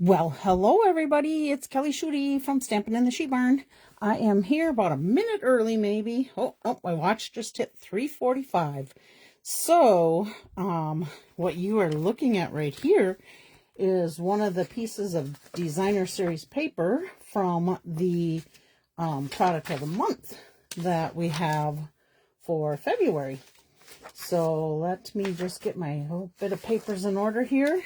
Well, hello everybody. It's Kelly Schudi from Stampin' in the She Barn. I am here about a minute early, maybe. Oh, my watch just hit 3:45. So, what you are looking at right here is one of the pieces of designer series paper from the product of the month that we have for February. So let me just get my little bit of papers in order here.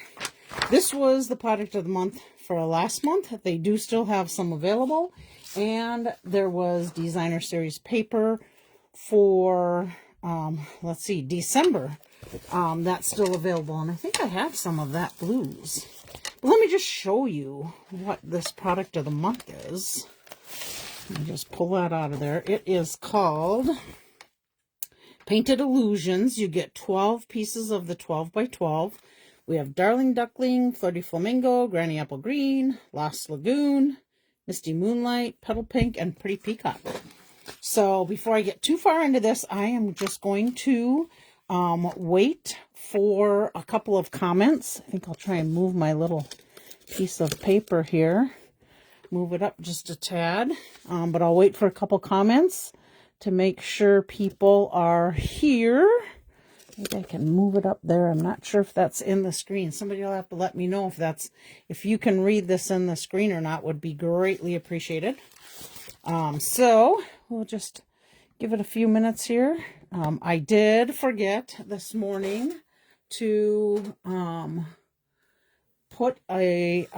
This was the product of the month for last month. They do still have some available. And there was designer series paper for, let's see, December. That's still available. And I think I have some of that blues. But let me just show you what this product of the month is. Let me just pull that out of there. It is called Painted Illusions. You get 12 pieces of the 12 by 12. We have Darling Duckling, Flirty Flamingo, Granny Apple Green, Lost Lagoon, Misty Moonlight, Petal Pink, and Pretty Peacock. So before I get too far into this, I am just going to wait for a couple of comments. I think I'll try and move my little piece of paper here. Move it up just a tad. But I'll wait for a couple comments to make sure people are here. Maybe I can move it up there. I'm not sure if that's in the screen. Somebody will have to let me know if you can read this in the screen or not. Would be greatly appreciated. So we'll just give it a few minutes here. I did forget this morning to put a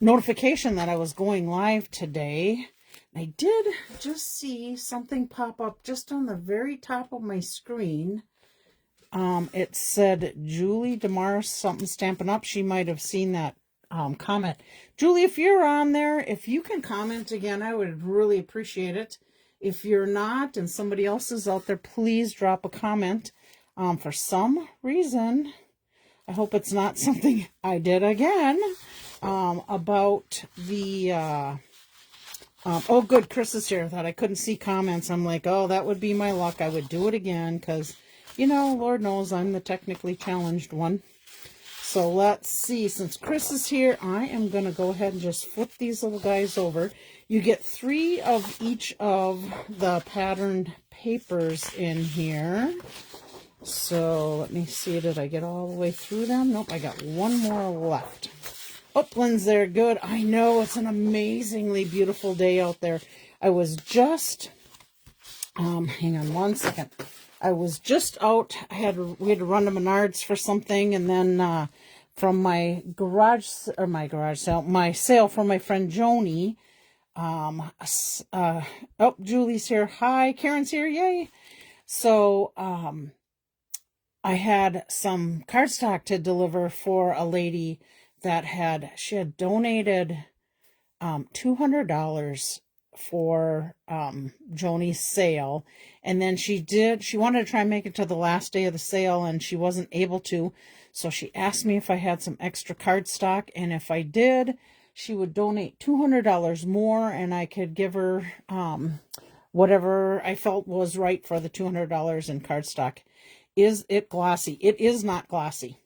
notification that I was going live today. I did just see something pop up just on the very top of my screen. It said Julie DeMars something Stampin' Up. She might have seen that comment. Julie, if you're on there, if you can comment again, I would really appreciate it. If you're not and somebody else is out there, please drop a comment. For some reason, I hope it's not something I did again, about the... oh, good. Chris is here. I thought I couldn't see comments. I'm like, oh, that would be my luck. I would do it again because, you know, Lord knows I'm the technically challenged one. So let's see. Since Chris is here, I am going to go ahead and just flip these little guys over. You get 3 of each of the patterned papers in here. So let me see. Did I get all the way through them? Nope, I got one more left. Uplands there, good. I know, it's an amazingly beautiful day out there. I was just, hang on one second. I was just out. We had to run to Menards for something, and then from my sale from my friend Joni. Oh, Julie's here. Hi, Karen's here. Yay! So, I had some cardstock to deliver for a lady that she had donated $200 for Joni's sale, and then she wanted to try and make it to the last day of the sale, and she wasn't able to, so she asked me if I had some extra cardstock, and if I did, she would donate $200 more, and I could give her whatever I felt was right for the $200 in cardstock. Is it glossy? It is not glossy.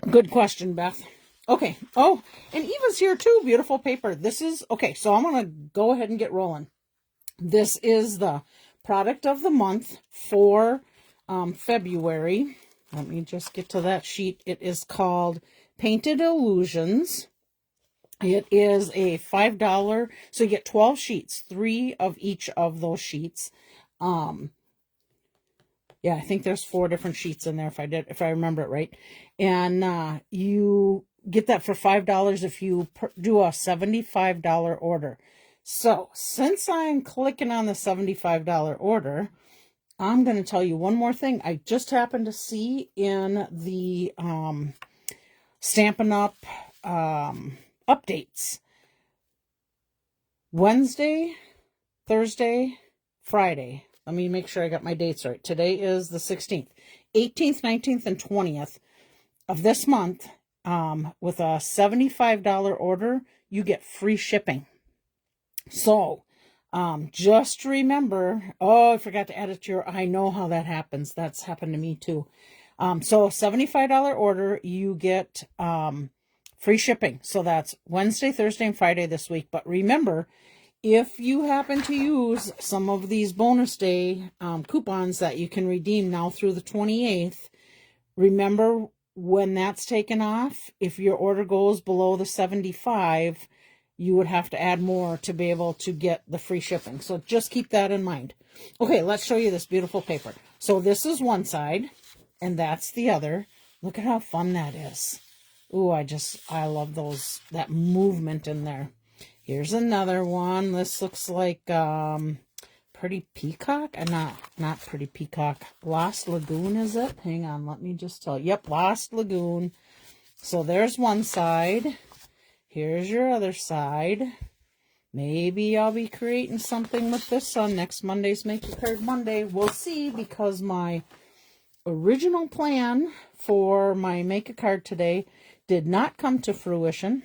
Good question, Beth. Okay. Oh, and Eva's here too. Beautiful paper. This is, okay, so I'm going to go ahead and get rolling. This is the product of the month for February. Let me just get to that sheet. It is called Painted Illusions. It is a $5, so you get 12 sheets, 3 of each of those sheets. Yeah, I think there's 4 different sheets in there if I remember it right. And you get that for $5 if you do a $75 order. So since I'm clicking on the $75 order, I'm going to tell you one more thing. I just happened to see in the Stampin' Up! Updates. Wednesday, Thursday, Friday. Let me make sure I got my dates right. Today is the 16th. 18th, 19th, and 20th of this month, with a $75 order, you get free shipping. So, Just remember, oh, I forgot to add it to your, I know how that happens. That's happened to me too. So $75 order, you get free shipping. So that's Wednesday, Thursday, and Friday this week. But remember, if you happen to use some of these bonus day coupons that you can redeem now through the 28th, remember when that's taken off, if your order goes below the 75, you would have to add more to be able to get the free shipping. So just keep that in mind. Okay, let's show you this beautiful paper. So this is one side, and that's the other. Look at how fun that is. Ooh, I love that movement in there. Here's another one. This looks like Pretty Peacock? Not Pretty Peacock. Lost Lagoon, is it? Hang on, let me just tell you. Yep, Lost Lagoon. So there's one side. Here's your other side. Maybe I'll be creating something with this on next Monday's Make a Card Monday. We'll see, because my original plan for my Make a Card today did not come to fruition.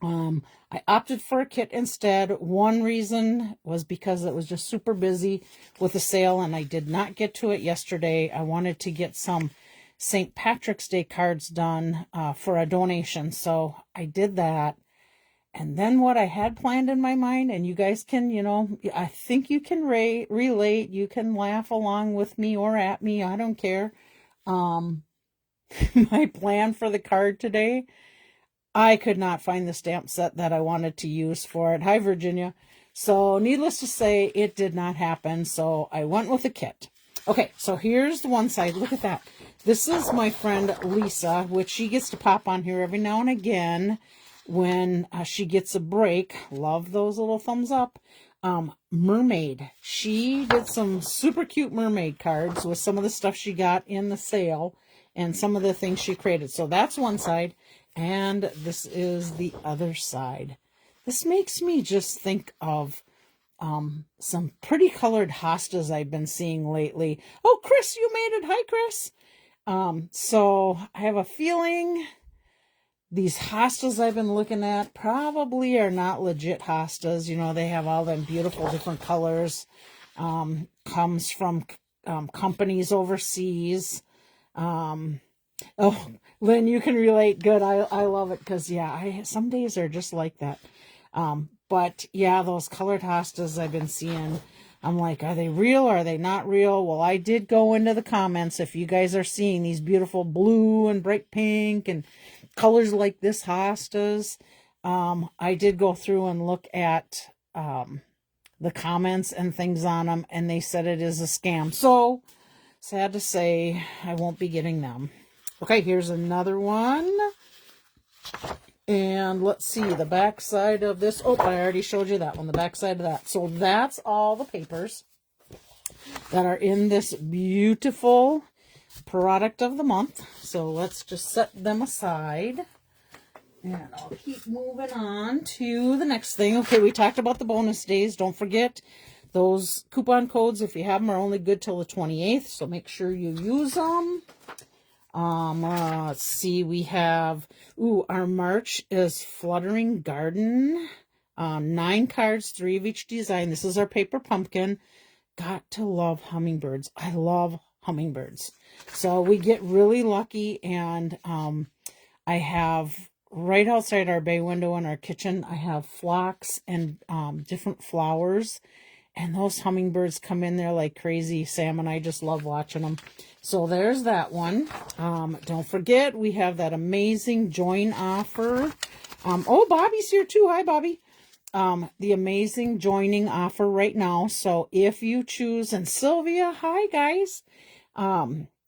I opted for a kit instead. One reason was because it was just super busy with a sale, and I did not get to it yesterday. I wanted to get some St. Patrick's Day cards done for a donation, so I did that. And then what I had planned in my mind, and you guys can, I think you can relate, you can laugh along with me or at me, I don't care. My plan for the card today, I could not find the stamp set that I wanted to use for it. Hi, Virginia. So needless to say, it did not happen. So I went with a kit. Okay, so here's the one side. Look at that. This is my friend Lisa, which she gets to pop on here every now and again when she gets a break. Love those little thumbs up. Mermaid. She did some super cute mermaid cards with some of the stuff she got in the sale and some of the things she created. So that's one side. And this is the other side. This makes me just think of some pretty colored hostas I've been seeing lately. Oh, Chris, you made it. Hi, Chris. So I have a feeling these hostas I've been looking at probably are not legit hostas. They have all them beautiful different colors. Comes from companies overseas. Oh, Lynn, you can relate. Good. I love it because, yeah, some days are just like that. But, yeah, those colored hostas I've been seeing, I'm like, are they real or are they not real? Well, I did go into the comments. If you guys are seeing these beautiful blue and bright pink and colors like this hostas, I did go through and look at the comments and things on them, and they said it is a scam. So, sad to say, I won't be getting them. Okay, here's another one. And let's see, the back side of this. Oh, I already showed you that one, the back side of that. So that's all the papers that are in this beautiful product of the month. So let's just set them aside. And I'll keep moving on to the next thing. Okay, we talked about the bonus days. Don't forget, those coupon codes, if you have them, are only good till the 28th. So make sure you use them. Let's see, we have, our March is Fluttering Garden, 9 cards, 3 of each design. This is our paper pumpkin. Got to love hummingbirds. I love hummingbirds. So we get really lucky, and I have right outside our bay window in our kitchen, I have phlox and different flowers. And those hummingbirds come in there like crazy. Sam and I just love watching them. So there's that one. Don't forget, we have that amazing join offer. Oh, Bobby's here too. Hi, Bobby. The amazing joining offer right now. So if you choose, and Sylvia, hi, guys.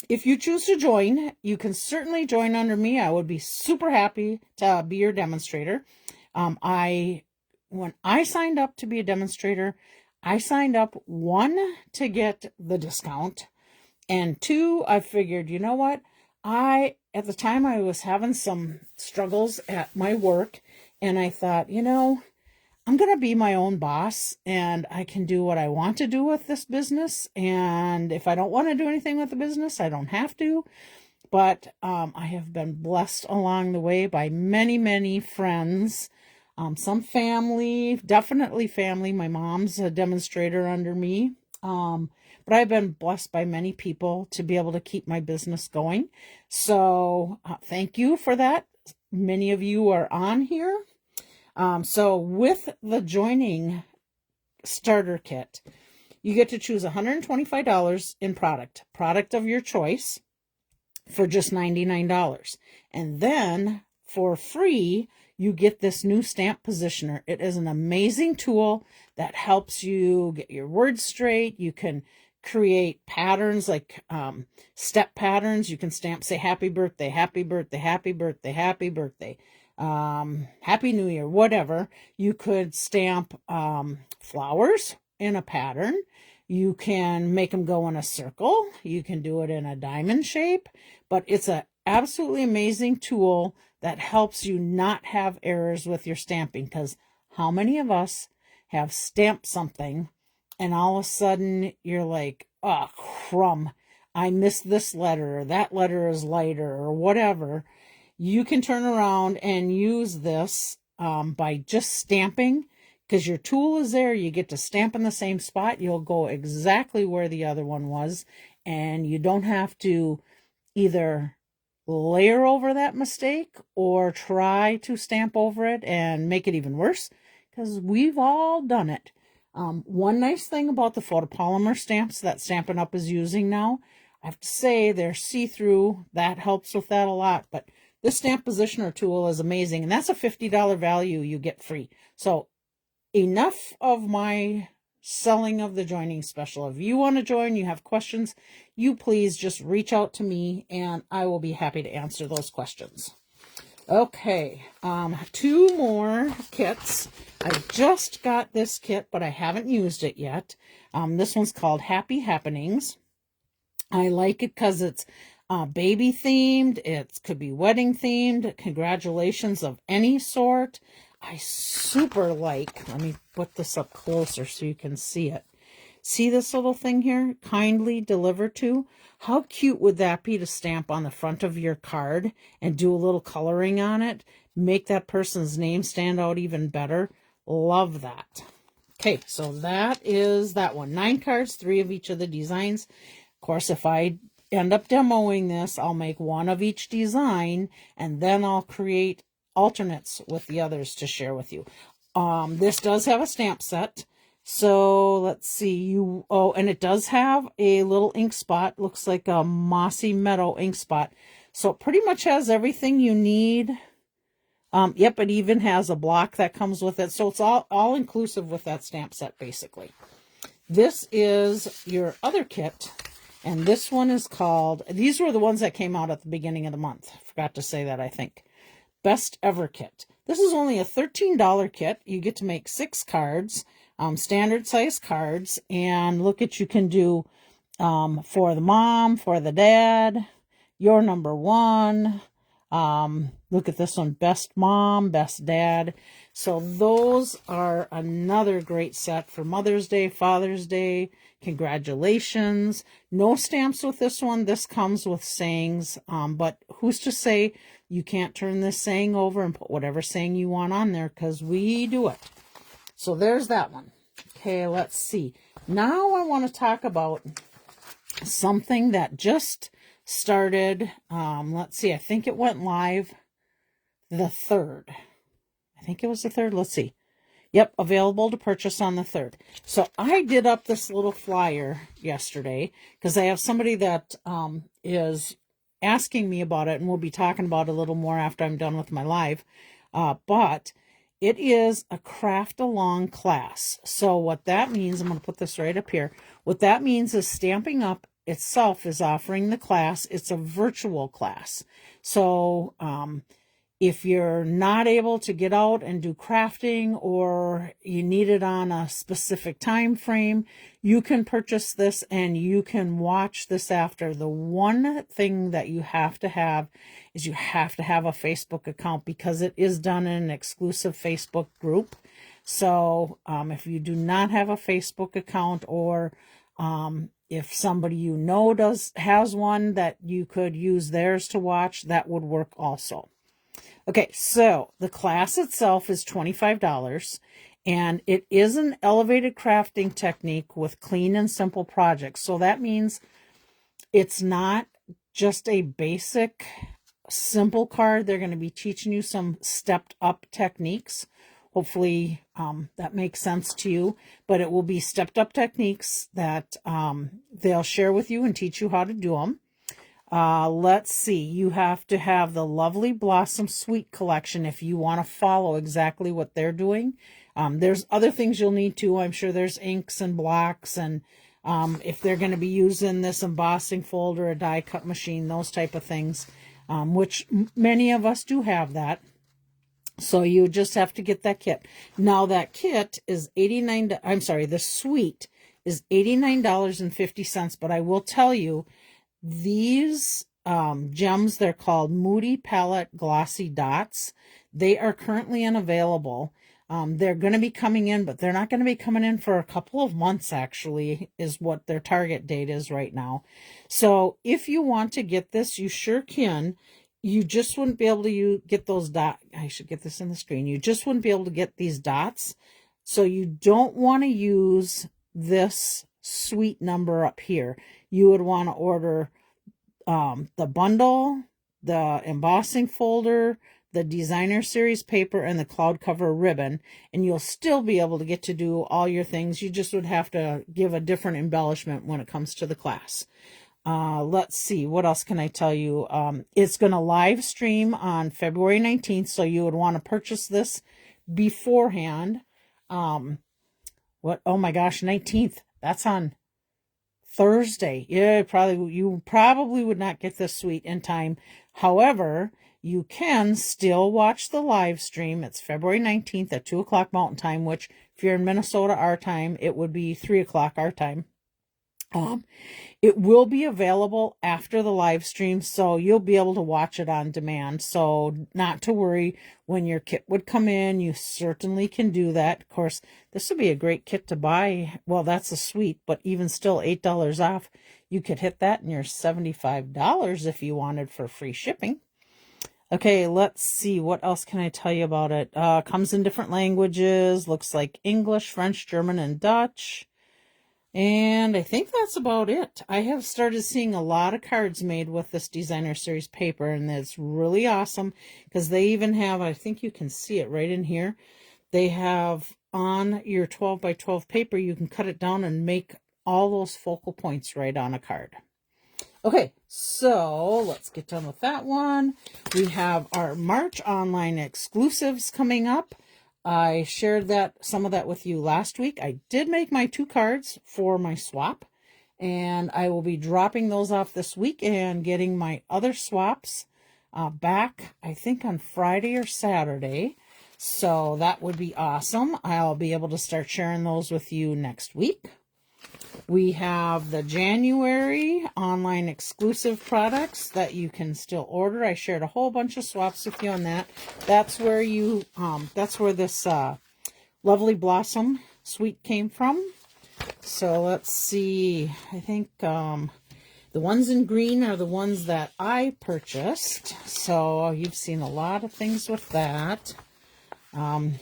If you choose to join, you can certainly join under me. I would be super happy to be your demonstrator. When I signed up to be a demonstrator, I signed up, 1, to get the discount, and 2, I figured, you know what, at the time I was having some struggles at my work, and I thought, I'm going to be my own boss, and I can do what I want to do with this business, and if I don't want to do anything with the business, I don't have to. But I have been blessed along the way by many, many friends some family, definitely family. My mom's a demonstrator under me. But I've been blessed by many people to be able to keep my business going. So thank you for that. Many of you are on here. So with the joining starter kit, you get to choose $125 in product of your choice for just $99. And then for free, you get this new stamp positioner. It is an amazing tool that helps you get your words straight. You can create patterns like step patterns. You can stamp, say, happy birthday, happy birthday, happy birthday, happy birthday, happy new year, whatever. You could stamp flowers in a pattern. You can make them go in a circle. You can do it in a diamond shape, but it's an absolutely amazing tool that helps you not have errors with your stamping, because how many of us have stamped something and all of a sudden you're like, oh, crumb, I missed this letter, or that letter is lighter, or whatever. You can turn around and use this by just stamping, because your tool is there. You get to stamp in the same spot. You'll go exactly where the other one was, and you don't have to either layer over that mistake or try to stamp over it and make it even worse, because we've all done it. One nice thing about the photopolymer stamps that Stampin' Up! Is using now, I have to say they're see-through. That helps with that a lot. But this stamp positioner tool is amazing, and that's a $50 value you get free. So enough of my selling of the joining special. If you want to join, you have questions, you please just reach out to me and I will be happy to answer those questions. Okay, 2 more kits. I just got this kit, but I haven't used it yet. This one's called Happy Happenings. I like it because it's baby themed. It could be wedding themed. Congratulations of any sort. I super like, let me put this up closer so you can see it. See this little thing here? Kindly delivered to. How cute would that be to stamp on the front of your card and do a little coloring on it? Make that person's name stand out even better. Love that. Okay, so that is that one. 9 cards, 3 of each of the designs. Of course, if I end up demoing this, I'll make 1 of each design, and then I'll create alternates with the others to share with you. This does have a stamp set. So let's see, and it does have a little ink spot. Looks like a mossy meadow ink spot. So it pretty much has everything you need. Yep, it even has a block that comes with it. So it's all inclusive with that stamp set, basically. This is your other kit. And this one is called, these were the ones that came out at the beginning of the month. I forgot to say that, I think. Best Ever Kit. This is only a $13 kit. You get to make 6 cards. Standard size cards, and look at, you can do for the mom, for the dad, your number 1. Look at this one, best mom, best dad. So those are another great set for Mother's Day, Father's Day. Congratulations. No stamps with this one. This comes with sayings, but who's to say you can't turn this saying over and put whatever saying you want on there, because we do it. So there's that one. Okay, let's see. Now I want to talk about something that just started. Let's see. I think it went live the 3rd. I think it was the 3rd. Let's see. Yep, available to purchase on the 3rd. So I did up this little flyer yesterday because I have somebody that is asking me about it, and we'll be talking about it a little more after I'm done with my live. But it is a craft along class. So what that means, I'm going to put this right up here. What that means is Stampin' Up! Itself is offering the class. It's a virtual class. So if you're not able to get out and do crafting, or you need it on a specific time frame, you can purchase this and you can watch this after. The one thing that you have to have is you have to have a Facebook account, because it is done in an exclusive Facebook group. So if you do not have a Facebook account, or if somebody you know has one that you could use theirs to watch, that would work also. Okay, so the class itself is $25, and it is an elevated crafting technique with clean and simple projects. So that means it's not just a basic simple card. They're going to be teaching you some stepped up techniques. Hopefully that makes sense to you, but it will be stepped up techniques that they'll share with you and teach you how to do them. Let's see, you have to have the Lovely Blossom Suite collection if you want to follow exactly what they're doing. There's other things you'll need to. I'm sure there's inks and blocks, and if they're going to be using this embossing folder, a die cut machine, those type of things, which many of us do have that. So you just have to get that kit. Now that kit is the suite is $89.50, but I will tell you, these gems, they're called Moody Palette Glossy Dots. They are currently unavailable. They're going to be coming in, but they're not going to be coming in for a couple of months, actually, is what their target date is right now. So if you want to get this, you sure can. You just wouldn't be able to get those dots. I should get this in the screen. You just wouldn't be able to get these dots. So you don't want to use this suite number up here. You would want to order the bundle, the embossing folder, the designer series paper, and the cloud cover ribbon, and you'll still be able to get to do all your things. You just would have to give a different embellishment when it comes to the class. Let's see, what else can I tell you? It's going to live stream on February 19th, so you would want to purchase this beforehand. Oh my gosh, 19th. That's on Thursday. Yeah, you probably would not get this suite in time. However, you can still watch the live stream. It's February 19th at 2 o'clock Mountain Time, which if you're in Minnesota, our time, it would be 3 o'clock our time. It will be available after the live stream, so you'll be able to watch it on demand. So not to worry, when your kit would come in, you certainly can do that. Of course, this would be a great kit to buy. Well, that's a suite, but even still $8 off. You could hit that in your $75 if you wanted for free shipping. Okay, let's see. What else can I tell you about it? Comes in different languages. Looks like English, French, German, and Dutch. And I think that's about it. I have started seeing a lot of cards made with this designer series paper, and it's really awesome because they even have, I think you can see it right in here, they have on your 12 by 12 paper, you can cut it down and make all those focal points right on a card. Okay, so let's get done with that one. We have our March online exclusives coming up. I shared some of that with you last week. I did make my 2 cards for my swap, and I will be dropping those off this week and getting my other swaps back, I think on Friday or Saturday. So that would be awesome. I'll be able to start sharing those with you next week. We have the January online exclusive products that you can still order. I shared a whole bunch of swaps with you on that. That's where this Lovely Blossom suite came from. So let's see. I think the ones in green are the ones that I purchased. So you've seen a lot of things with that.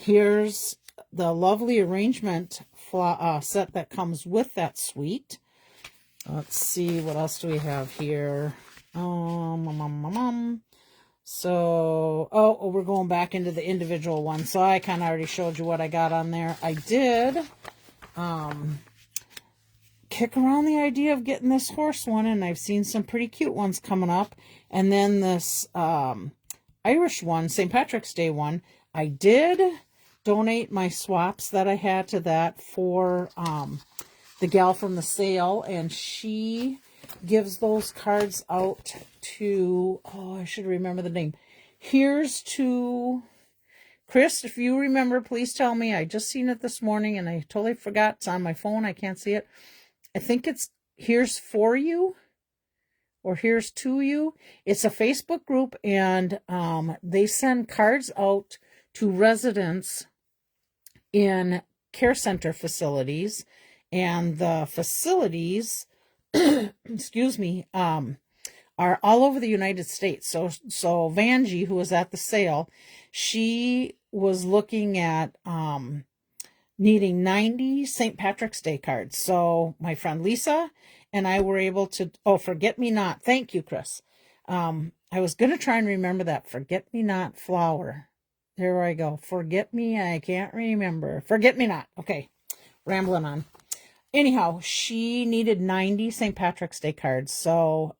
Here's the lovely arrangement set that comes with that suite. Let's see, what else do we have here? So, we're going back into the individual ones. So I kind of already showed you what I got on there. I did kick around the idea of getting this horse one, and I've seen some pretty cute ones coming up. And then this Irish one, St. Patrick's Day one, I did donate my swaps that I had to that for the gal from the sale, and she gives those cards out to, I should remember the name. Here's to Chris. If you remember, please tell me. I just seen it this morning and I totally forgot. It's on my phone. I can't see it. I think it's Here's For You or Here's To You. It's a Facebook group, and they send cards out to residents in care center facilities, and the facilities excuse me, are all over the United States. So Vanjie, who was at the sale, she was looking at needing 90 St. Patrick's Day cards. So my friend Lisa and I were able to, oh, Forget Me Not. Thank you, Chris. I was going to try and remember that. Forget Me Not flower. There I go. Forget Me, I can't remember. Forget Me Not. Okay, rambling on. Anyhow, she needed 90 St. Patrick's Day cards. So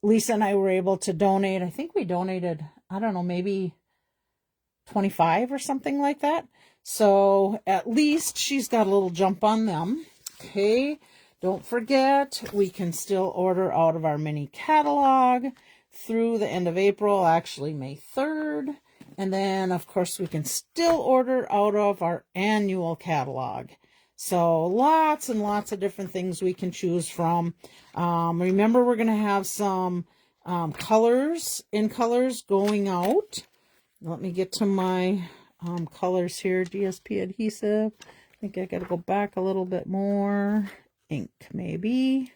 Lisa and I were able to donate. I think we donated, I don't know, maybe 25 or something like that. So at least she's got a little jump on them. Okay, don't forget, we can still order out of our mini catalog through the end of April, actually May 3rd. And then, of course, we can still order out of our annual catalog. So lots and lots of different things we can choose from. Remember, we're going to have some colors going out. Let me get to my colors here. DSP adhesive. I think I got to go back a little bit more. Ink, maybe.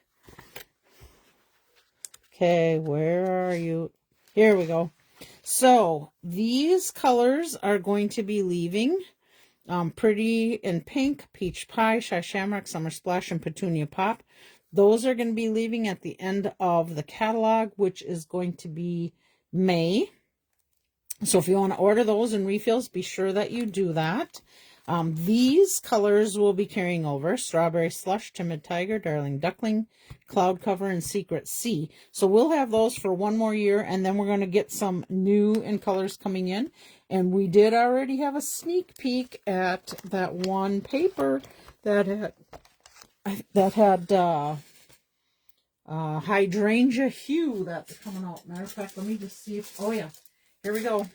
Okay, where are you? Here we go. So these colors are going to be leaving. Pretty in Pink, Peach Pie, Shy Shamrock, Summer Splash, and Petunia Pop. Those are going to be leaving at the end of the catalog, which is going to be May. So if you want to order those in refills, be sure that you do that. These colors will be carrying over: Strawberry Slush, Timid Tiger, Darling Duckling, Cloud Cover, and Secret Sea. So we'll have those for one more year, and then we're going to get some new in colors coming in. And we did already have a sneak peek at that one paper that had hydrangea hue that's coming out. Matter of fact, let me just see if, oh yeah, here we go.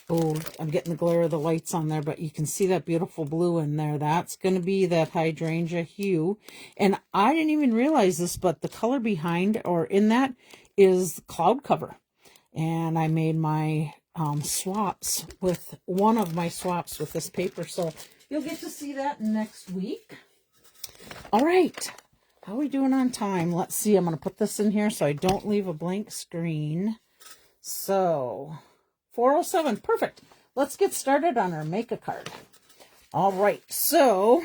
Oh, I'm getting the glare of the lights on there, but you can see that beautiful blue in there. That's going to be that hydrangea hue. And I didn't even realize this, but the color behind or in that is Cloud Cover. And I made my swaps with one of my swaps with this paper. So you'll get to see that next week. All right. How are we doing on time? Let's see. I'm going to put this in here so I don't leave a blank screen. So 4:07, perfect. Let's get started on our make a card. All right, so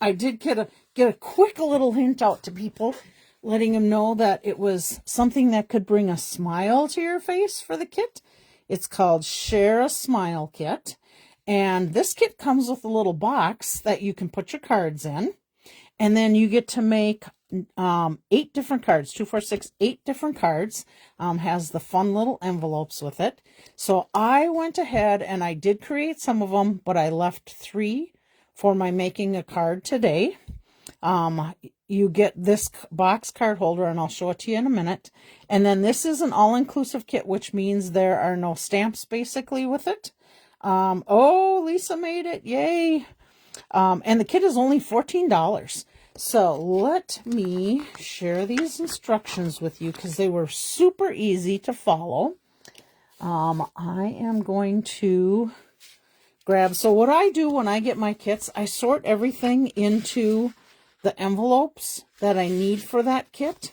I did get a quick little hint out to people, letting them know that it was something that could bring a smile to your face for the kit. It's called Share a Smile Kit, and this kit comes with a little box that you can put your cards in, and then you get to make 8 different cards, 2, 4, 6, 8 different cards. Has the fun little envelopes with it. So I went ahead and I did create some of them, but I left 3 for my making a card today. You get this box card holder, and I'll show it to you in a minute. And then this is an all-inclusive kit, which means there are no stamps basically with it. Oh, Lisa made it. Yay. And the kit is only $14. So let me share these instructions with you because they were super easy to follow. I am going to grab, so what I do when I get my kits, I sort everything into the envelopes that I need for that kit.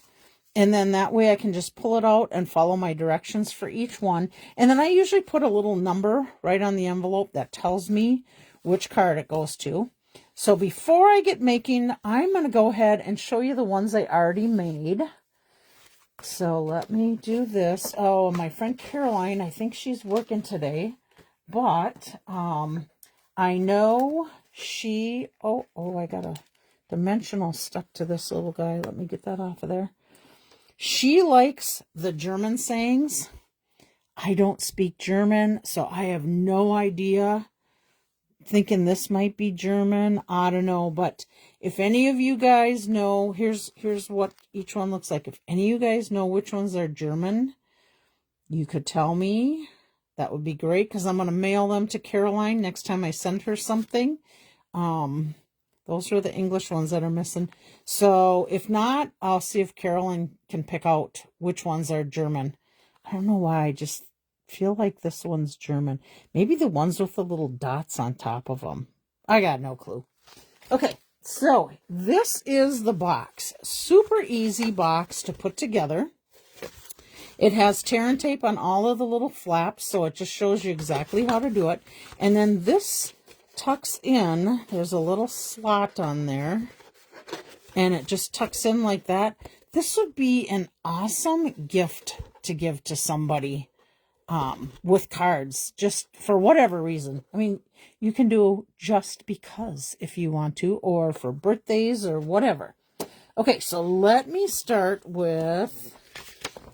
And then that way I can just pull it out and follow my directions for each one. And then I usually put a little number right on the envelope that tells me which card it goes to. So before I get making, I'm going to go ahead and show you the ones I already made. So let me do this. Oh, my friend Caroline, I think she's working today. But I know she, oh, I got a dimensional stuck to this little guy. Let me get that off of there. She likes the German sayings. I don't speak German, so I have no idea. Thinking this might be German. I don't know, but if any of you guys know, here's what each one looks like. If any of you guys know which ones are German, you could tell me. That would be great, because I'm going to mail them to Caroline next time I send her something. Those are the English ones that are missing. So if not, I'll see if Caroline can pick out which ones are German. I don't know why, I just feel like this one's German. Maybe the ones with the little dots on top of them. I got no clue. Okay, So this is the box. Super easy box to put together. It has tear and tape on all of the little flaps, so it just shows you exactly how to do it. And then this tucks in. There's a little slot on there, and it just tucks in like that. This would be an awesome gift to give to somebody with cards, just for whatever reason. I mean, you can do just because if you want to, or for birthdays or whatever. Okay, so let me start with,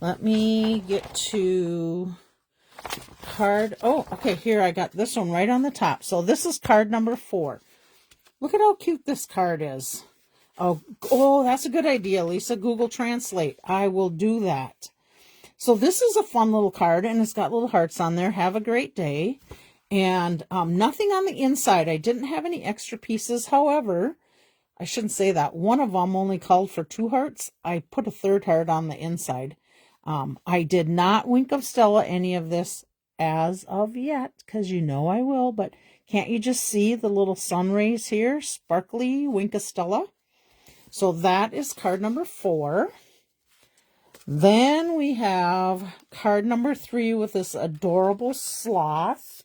let me get to card. Oh, okay, here I got this one right on the top. So this is card number 4. Look at how cute this card is. Oh, that's a good idea, Lisa. Google Translate. I will do that. So this is a fun little card, and it's got little hearts on there. Have a great day. And nothing on the inside. I didn't have any extra pieces. However, I shouldn't say that. One of them only called for 2 hearts. I put a 3rd heart on the inside. I did not Wink of Stella any of this as of yet, because you know I will. But can't you just see the little sun rays here? Sparkly Wink of Stella. So that is card number 4. Then we have card number 3 with this adorable sloth.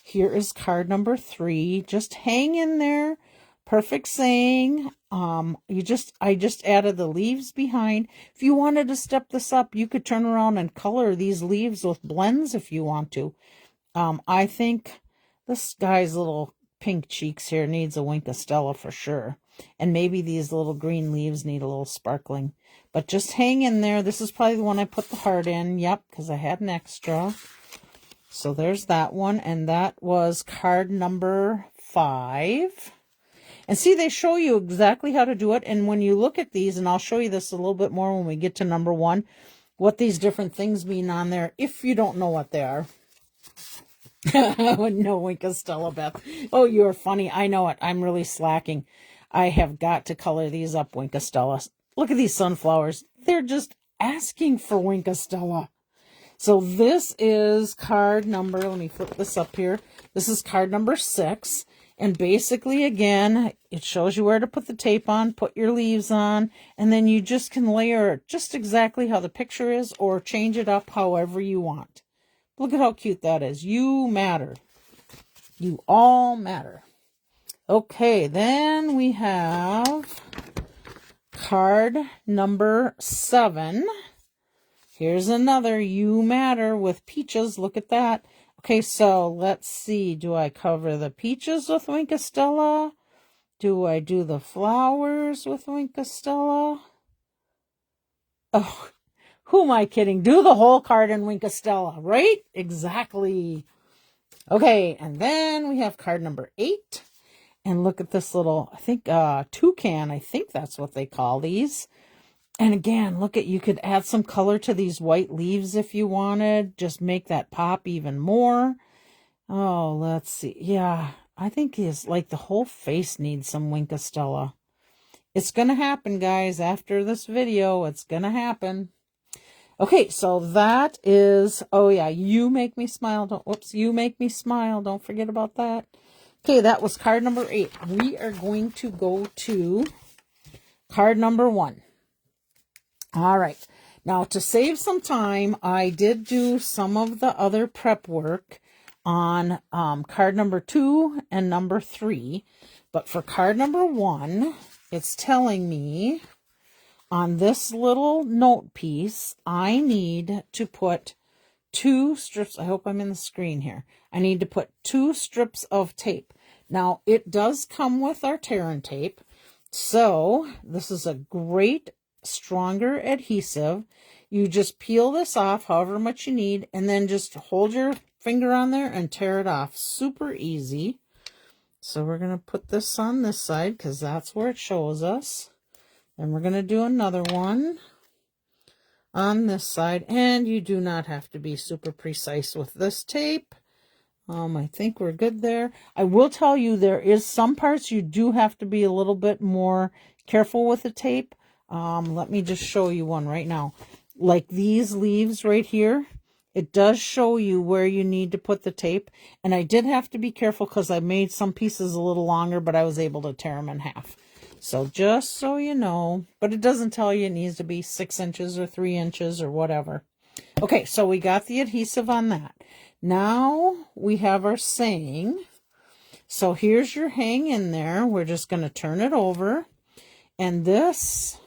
Here is card number 3. Just hang in there. Perfect saying. I just added the leaves behind. If you wanted to step this up, you could turn around and color these leaves with blends if you want to. I think this guy's little pink cheeks here needs a Wink of Stella for sure. And maybe these little green leaves need a little sparkling. But just hang in there. This is probably the one I put the heart in. Yep, because I had an extra. So there's that one. And that was card number 5. And see, they show you exactly how to do it. And when you look at these, and I'll show you this a little bit more when we get to number 1, what these different things mean on there, if you don't know what they are. No, Wink of Stella, Beth. Oh, you're funny. I know it. I'm really slacking. I have got to color these up, Wink of Stella. Look at these sunflowers. They're just asking for Wink of Stella. So this is card number, let me flip this up here. This is card number 6. And basically, again, it shows you where to put the tape on, put your leaves on, and then you just can layer it just exactly how the picture is or change it up however you want. Look at how cute that is. You matter. You all matter. Okay, then we have card number 7. Here's another You Matter with peaches. Look at that. Okay, so let's see. Do I cover the peaches with Wink of Stella? Do I do the flowers with Wink of Stella? Oh, who am I kidding? Do the whole card in Wink of Stella, right? Exactly. Okay, and then we have card number 8. And look at this little, I think, toucan. I think that's what they call these. And again, look at, you could add some color to these white leaves if you wanted. Just make that pop even more. Oh, let's see. Yeah, I think it's like the whole face needs some Wink of Stella. It's going to happen, guys. After this video, it's going to happen. Okay, so that is, oh yeah, You Make Me Smile. Whoops, You Make Me Smile. Don't forget about that. Okay, that was card number 8. We are going to go to card number 1. All right. Now, to save some time, I did do some of the other prep work on card number 2 and number 3. But for card number 1, it's telling me on this little note piece, I need to put 2 strips. I hope I'm in the screen here. I need to put 2 strips of tape. Now, it does come with our tear and tape. So this is a great stronger adhesive. You just peel this off however much you need, and then just hold your finger on there and tear it off. Super easy. So we're going to put this on this side because that's where it shows us. Then we're going to do another one on this side, and you do not have to be super precise with this tape. I think we're good there. I will tell you there is some parts you do have to be a little bit more careful with the tape. Let me just show you one right now. Like these leaves right here, it does show you where you need to put the tape. And I did have to be careful because I made some pieces a little longer, but I was able to tear them in half. So just so you know, but it doesn't tell you it needs to be 6 inches or 3 inches or whatever. Okay, so we got the adhesive on that. Now we have our saying. So here's your hang in there. We're just going to turn it over. And this,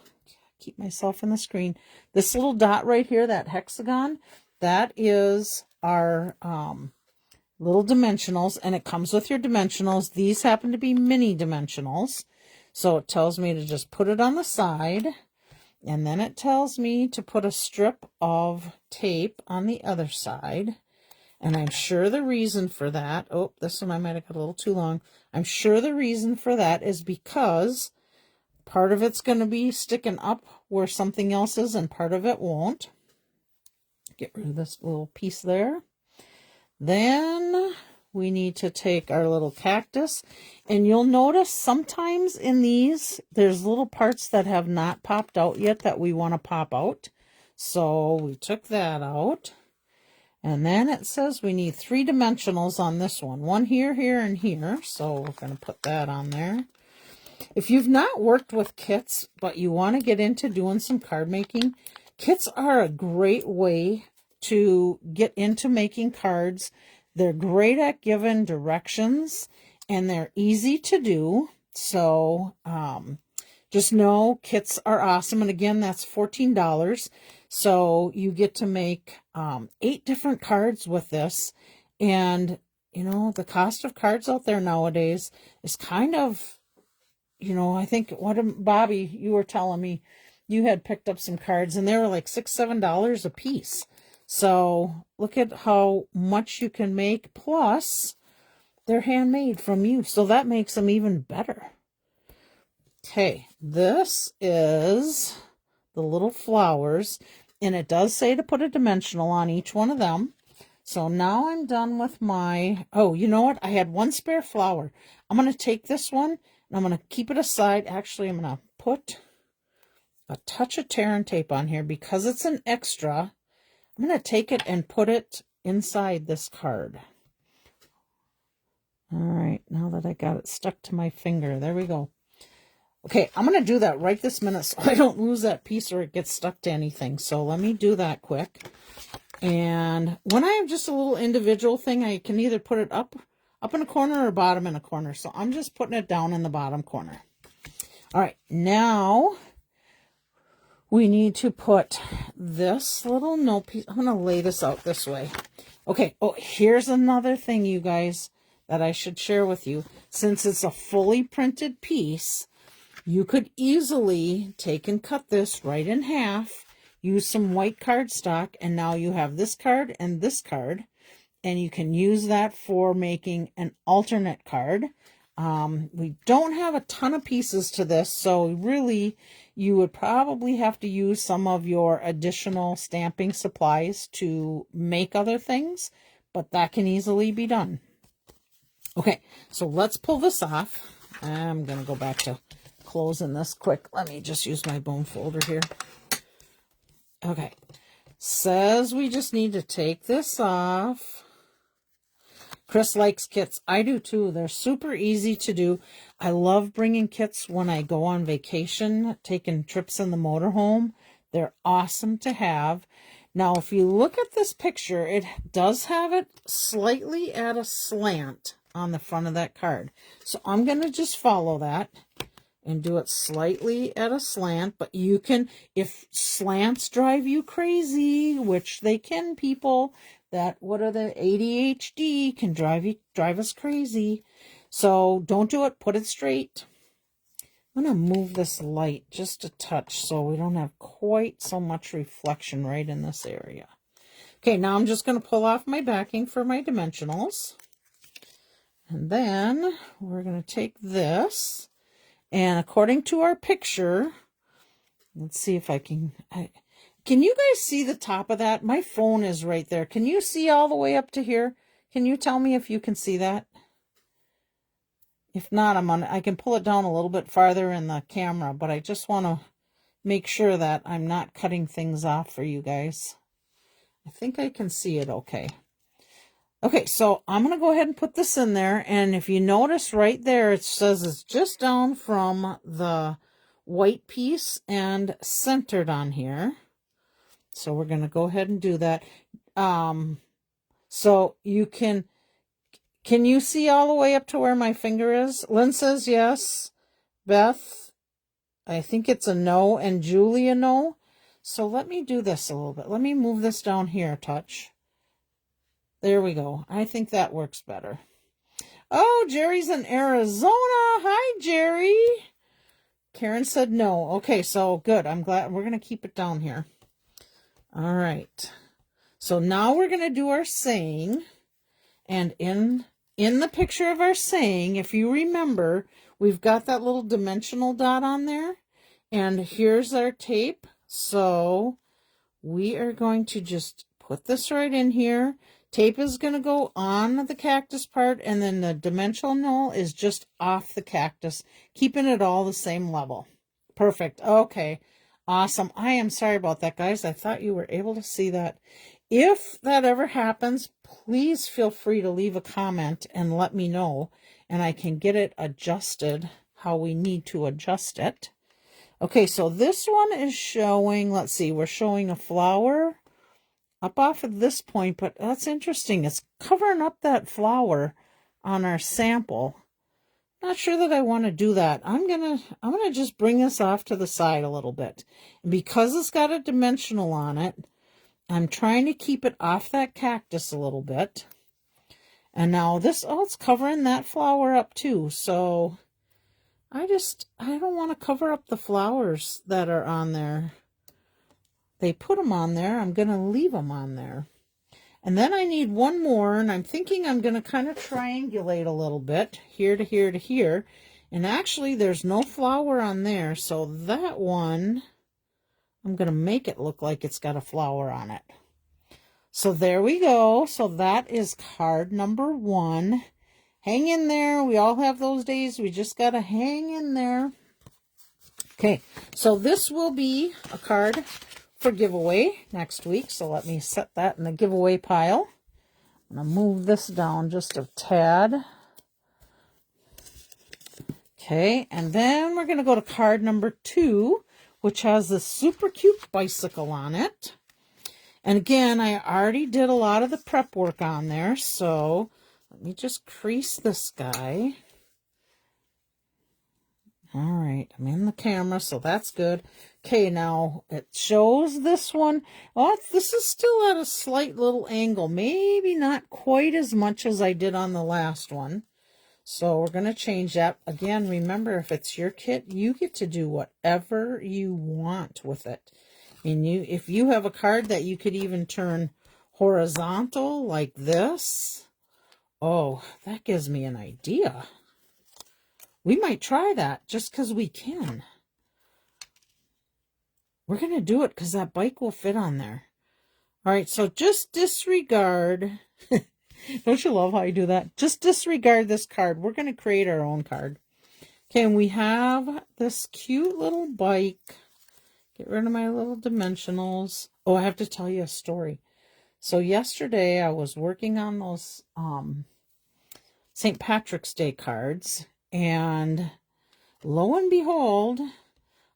keep myself in the screen, this little dot right here, that hexagon, that is our little dimensionals, and it comes with your dimensionals. These happen to be mini dimensionals. So it tells me to just put it on the side, and then it tells me to put a strip of tape on the other side. And I'm sure the reason for that, oh, this one I might have got a little too long. I'm sure the reason for that is because part of it's going to be sticking up where something else is, and part of it won't. Get rid of this little piece there. Then we need to take our little cactus, and you'll notice sometimes in these, there's little parts that have not popped out yet that we want to pop out. So we took that out. And then it says we need 3 dimensionals on this one. One here, here, and here. So we're going to put that on there. If you've not worked with kits, but you want to get into doing some card making, kits are a great way to get into making cards. They're great at giving directions, and they're easy to do. So just know kits are awesome. And again, that's $14. So you get to make 8 different cards with this. And, you know, the cost of cards out there nowadays is kind of, you know, I think, Bobby, you were telling me you had picked up some cards, and they were like $6, $7 a piece. So look at how much you can make, plus they're handmade from you. So that makes them even better. Okay, this is the little flowers, and it does say to put a dimensional on each one of them. So now I'm done with my, oh, you know what? I had one spare flower. I'm going to take this one, and I'm going to keep it aside. Actually, I'm going to put a touch of tear and tape on here because it's an extra. I'm going to take it and put it inside this card. All right, now that I got it stuck to my finger, there we go. Okay, I'm going to do that right this minute so I don't lose that piece or it gets stuck to anything. So let me do that quick. And when I have just a little individual thing, I can either put it up in a corner or bottom in a corner. So I'm just putting it down in the bottom corner. All right, now we need to put this little note piece. I'm going to lay this out this way. Okay, oh, here's another thing, you guys, that I should share with you. Since it's a fully printed piece, you could easily take and cut this right in half, use some white cardstock, and now you have this card and this card, and you can use that for making an alternate card. We don't have a ton of pieces to this, so really you would probably have to use some of your additional stamping supplies to make other things, but that can easily be done. Okay, so let's pull this off. I'm going to go back to closing this quick. Let me just use my bone folder here. Okay, says we just need to take this off. Chris likes kits. I do too. They're super easy to do. I love bringing kits when I go on vacation, taking trips in the motorhome. They're awesome to have. Now, if you look at this picture, it does have it slightly at a slant on the front of that card. So I'm going to just follow that and do it slightly at a slant. But you can, if slants drive you crazy, which they can, people, that, what are the ADHD can drive us crazy. So don't do it. Put it straight. I'm going to move this light just a touch so we don't have quite so much reflection right in this area. Okay, now I'm just going to pull off my backing for my dimensionals. And then we're going to take this, and according to our picture, let's see if I can... Can you guys see the top of that? My phone is right there. Can you see all the way up to here? Can you tell me if you can see that? If not, I can pull it down a little bit farther in the camera, but I just want to make sure that I'm not cutting things off for you guys. I think I can see it okay. Okay, so I'm going to go ahead and put this in there. And if you notice right there, it says it's just down from the white piece and centered on here. So we're going to go ahead and do that. So you can you see all the way up to where my finger is? Lynn says yes. Beth, I think it's a no, and Julie a no. So let me do this a little bit. Let me move this down here a touch. There we go. I think that works better. Oh, Jerry's in Arizona. Hi, Jerry. Karen said no. Okay, so good. I'm glad. We're going to keep it down here. All right. So now we're going to do our saying. And in the picture of our saying, if you remember, we've got that little dimensional dot on there. And here's our tape. So we are going to just put this right in here. Tape is going to go on the cactus part, and then the dimensional is just off the cactus, keeping it all the same level. Perfect. Okay. Awesome. I am sorry about that, guys. I thought you were able to see that. If that ever happens, please feel free to leave a comment and let me know, and I can get it adjusted how we need to adjust it. Okay, so this one is showing, let's see, we're showing a flower up off of this point, but that's interesting. It's covering up that flower on our sample. Not sure that I want to do that. I'm gonna just bring this off to the side a little bit. And because it's got a dimensional on it, I'm trying to keep it off that cactus a little bit. And now this, oh, it's covering that flower up too. So I don't want to cover up the flowers that are on there. They put them on there. I'm going to leave them on there. And then I need one more, and I'm thinking I'm going to kind of triangulate a little bit, here to here to here. And actually, there's no flower on there, so that one, I'm going to make it look like it's got a flower on it. So there we go. So that is card number 1. Hang in there. We all have those days. We just got to hang in there. Okay, so this will be a card for giveaway next week. So let me set that in the giveaway pile. I'm going to move this down just a tad. Okay, and then we're going to go to card number 2, which has this super cute bicycle on it. And again, I already did a lot of the prep work on there, so let me just crease this guy. All right, I'm in the camera, so that's good. Okay, now it shows this one. Oh, this is still at a slight little angle. Maybe not quite as much as I did on the last one. So we're going to change that. Again, remember, if it's your kit, you get to do whatever you want with it. And if you have a card that you could even turn horizontal like this, oh, that gives me an idea. We might try that just because we can. We're going to do it because that bike will fit on there. All right, so just disregard. Don't you love how I do that? Just disregard this card. We're going to create our own card. Okay, and we have this cute little bike. Get rid of my little dimensionals. Oh, I have to tell you a story. So yesterday I was working on those St. Patrick's Day cards, and lo and behold,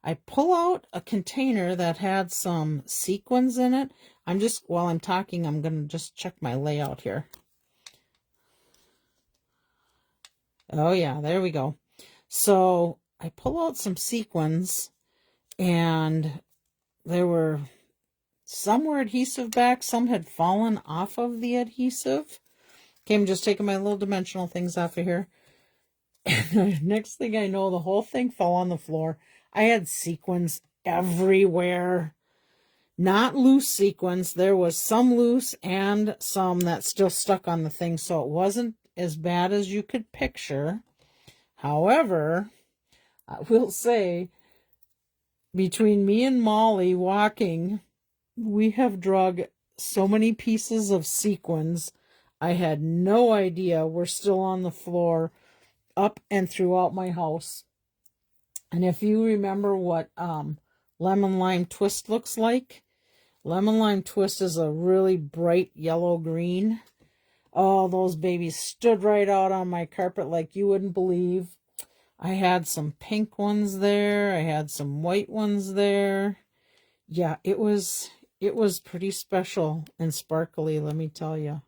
I pull out a container that had some sequins in it. While I'm talking, I'm going to just check my layout here. Oh yeah, there we go. So I pull out some sequins, and there were some were adhesive back, some had fallen off of the adhesive. Okay, I'm just taking my little dimensional things off of here. And the next thing I know, the whole thing fell on the floor. I had sequins everywhere. Not loose sequins. There was some loose and some that still stuck on the thing, so it wasn't as bad as you could picture. However, I will say, between me and Molly walking, we have drug so many pieces of sequins. I had no idea we're still on the floor up and throughout my house. And if you remember what lemon lime twist looks like, lemon lime twist is a really bright yellow green. Oh, those babies stood right out on my carpet like you wouldn't believe. I had some pink ones there. I had some white ones there. Yeah, it was pretty special and sparkly, let me tell you.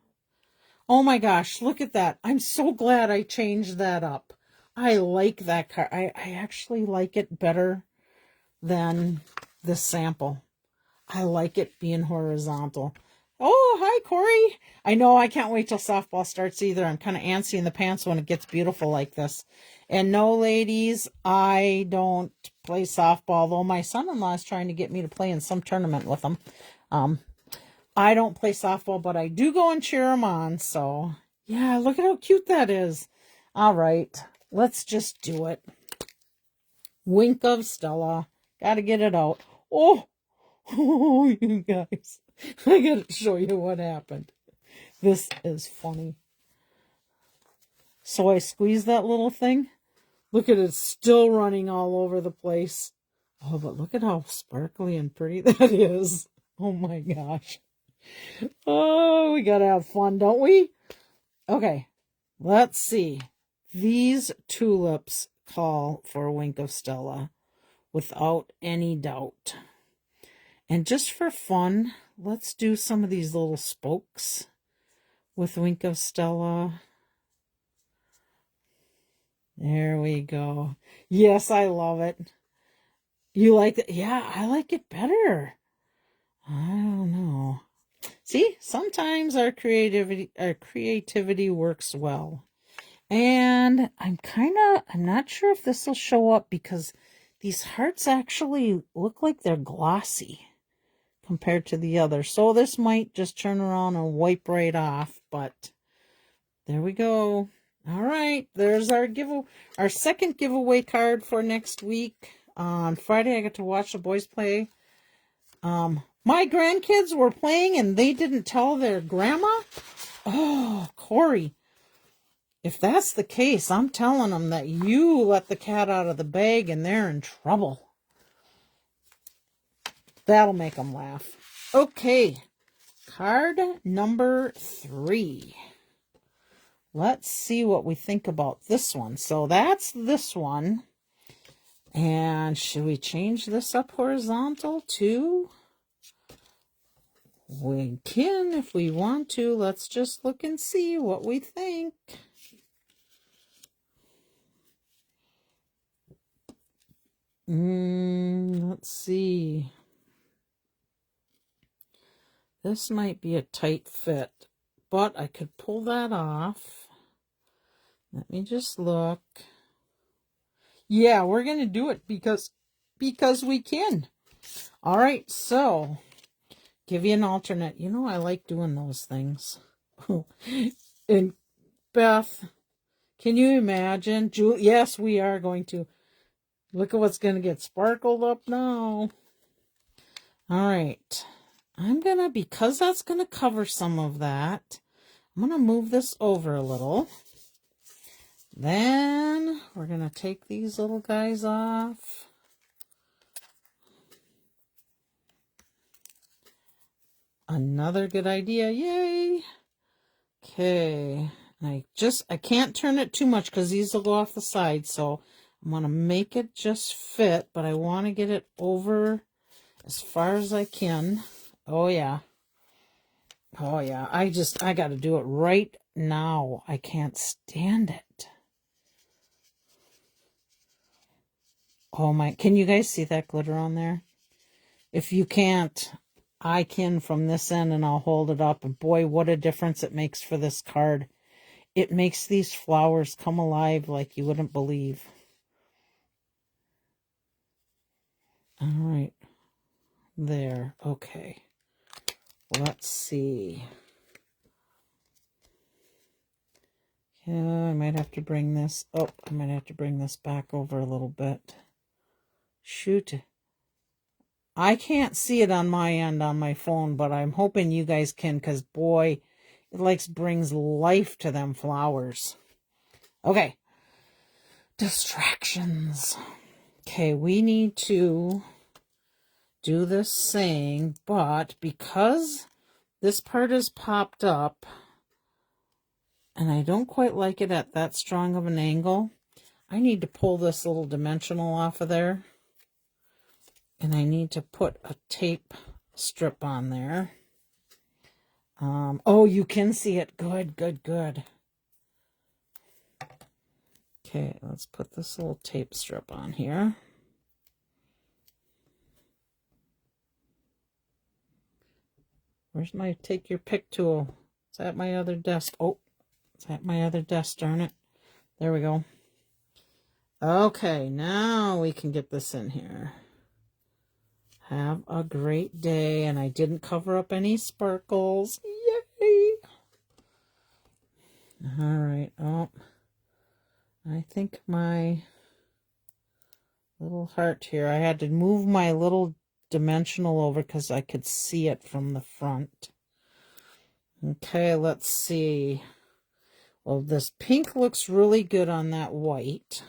Oh my gosh, look at that. I'm so glad I changed that up. I like that card. I actually like it better than the sample. I like it being horizontal. Oh, hi, Corey. I know I can't wait till softball starts either. I'm kind of antsy in the pants when it gets beautiful like this. And no, ladies, I don't play softball, though my son-in-law is trying to get me to play in some tournament with him. I don't play softball, but I do go and cheer him on. So, yeah, look at how cute that is. All right, let's just do it. Wink of Stella. Got to get it out. Oh, you guys. I got to show you what happened. This is funny. So I squeezed that little thing. Look at it, still running all over the place. Oh, but look at how sparkly and pretty that is. Oh my gosh. Oh, we got to have fun, don't we? Okay, let's see. These tulips call for a wink of Stella without any doubt. And just for fun, let's do some of these little spokes with wink of Stella. There we go. Yes, I love it. You like it? Yeah, I like it better. I don't know. See, sometimes our creativity works well. And I'm not sure if this will show up because these hearts actually look like they're glossy compared to the other. So this might just turn around and wipe right off, but there we go. All right, there's our second giveaway card for next week. On Friday, I got to watch the boys play. My grandkids were playing and they didn't tell their grandma. Oh, Corey, if that's the case, I'm telling them that you let the cat out of the bag and they're in trouble. That'll make them laugh. Okay, card number 3. Let's see what we think about this one. So that's this one. And should we change this up horizontal too? We can if we want to. Let's just look and see what we think. Let's see. This might be a tight fit, but I could pull that off. Let me just look. Yeah, we're going to do it because we can. All right, so give you an alternate. You know, I like doing those things. And Beth, can you imagine? Yes, we are going to. Look at what's going to get sparkled up now. All right. I'm going to, because that's going to cover some of that, I'm going to move this over a little. Then we're going to take these little guys off. Another good idea. Yay. Okay. I can't turn it too much because these will go off the side. So I'm going to make it just fit, but I want to get it over as far as I can. Oh, yeah. Oh, yeah. I got to do it right now. I can't stand it. Oh, my. Can you guys see that glitter on there? If you can't, I can from this end, and I'll hold it up. And boy, what a difference it makes for this card. It makes these flowers come alive like you wouldn't believe. All right. There. Okay. Let's see. Yeah, I might have to bring this. Oh, I might have to bring this back over a little bit. Shoot. I can't see it on my end on my phone, but I'm hoping you guys can, because boy, it brings life to them flowers. Okay. Distractions. Okay, we need to do this saying, but because this part is popped up, and I don't quite like it at that strong of an angle. I need to pull this little dimensional off of there, and I need to put a tape strip on there. Oh, you can see it. Good, good, good. Okay, let's put this little tape strip on here. Where's my take your pick tool? It's at my other desk. Oh, it's at my other desk, darn it. There we go. Okay, now we can get this in here. Have a great day, and I didn't cover up any sparkles. Yay! All right. Oh, I think my little heart here, I had to move my little dimensional over because I could see it from the front. Okay, let's see. Well, this pink looks really good on that white.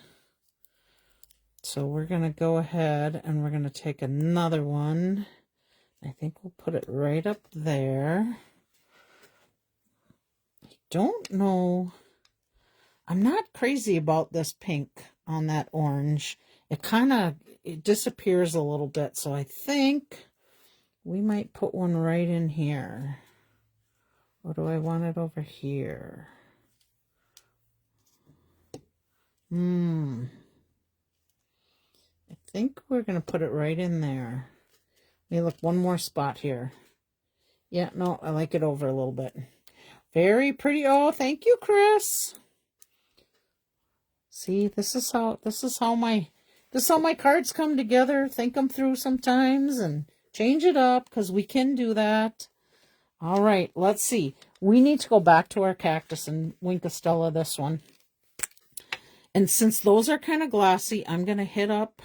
So we're going to go ahead and we're going to take another one. I think we'll put it right up there. I don't know. I'm not crazy about this pink on that orange. It disappears a little bit. So I think we might put one right in here. Or do I want it over here? I think we're going to put it right in there. Let me look one more spot here. Yeah, no, I like it over a little bit. Very pretty. Oh, thank you, Chris. See, this is how my cards come together. Think them through sometimes and change it up because we can do that. All right, let's see. We need to go back to our cactus and Wink of Stella this one. And since those are kind of glossy, I'm going to hit up